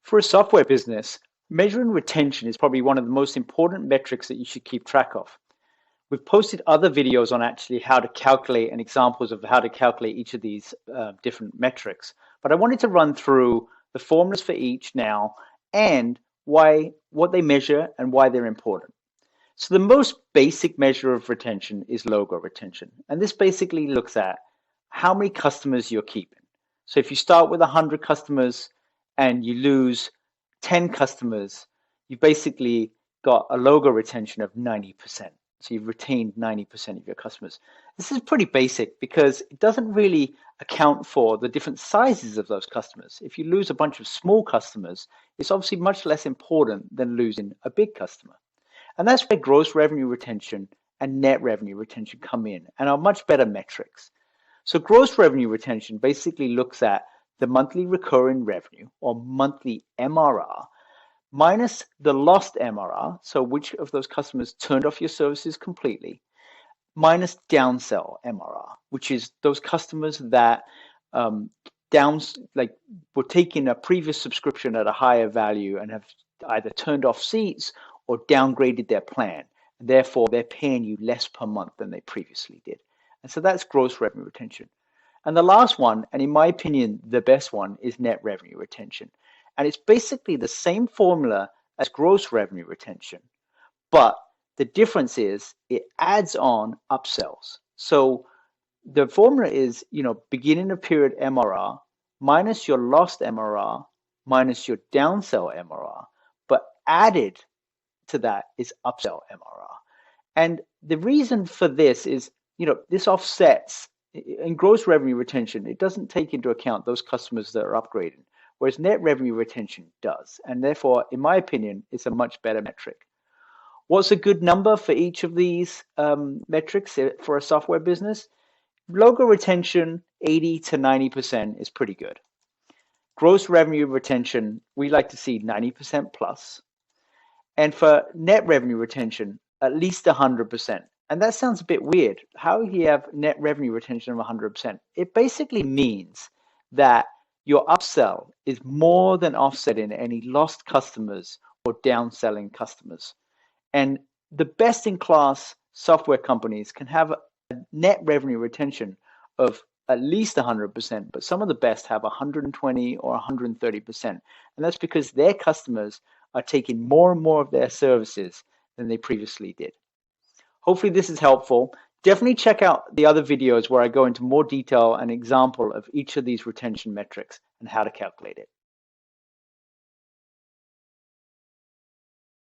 For a software business, measuring retention is probably one of the most important metrics that you should keep track of. We've posted other videos on actually how to calculate and examples of how to calculate each of these different metrics. But I wanted to run through the formulas for each now and what they measure and why they're important. So the most basic measure of retention is logo retention. And this basically looks at how many customers you're keeping. So if you start with 100 customers and you lose 10 customers, you've basically got a logo retention of 90%. So you've retained 90% of your customers. This is pretty basic because it doesn't really account for the different sizes of those customers. If you lose a bunch of small customers, it's obviously much less important than losing a big customer. And that's where gross revenue retention and net revenue retention come in and are much better metrics. So gross revenue retention basically looks at the monthly recurring revenue or monthly MRR minus the lost MRR, so which of those customers turned off your services completely, minus downsell MRR, which is those customers that were taking a previous subscription at a higher value and have either turned off seats or downgraded their plan. And therefore, they're paying you less per month than they previously did. And so that's gross revenue retention. And the last one, and in my opinion, the best one, is net revenue retention. And it's basically the same formula as gross revenue retention, but the difference is it adds on upsells. So the formula is, beginning of period MRR minus your lost MRR minus your downsell MRR, but added to that is upsell MRR. And the reason for this is, this offsets in gross revenue retention. It doesn't take into account those customers that are upgrading, whereas net revenue retention does. And therefore, in my opinion, it's a much better metric. What's a good number for each of these metrics for a software business? Logo retention, 80 to 90% is pretty good. Gross revenue retention, we like to see 90% plus. And for net revenue retention, at least 100%. And that sounds a bit weird. How do you have net revenue retention of 100%? It basically means that your upsell is more than offsetting any lost customers or downselling customers. And the best-in-class software companies can have a net revenue retention of at least 100%, but some of the best have 120 or 130%. And that's because their customers are taking more and more of their services than they previously did. Hopefully this is helpful. Definitely check out the other videos where I go into more detail and example of each of these retention metrics and how to calculate it.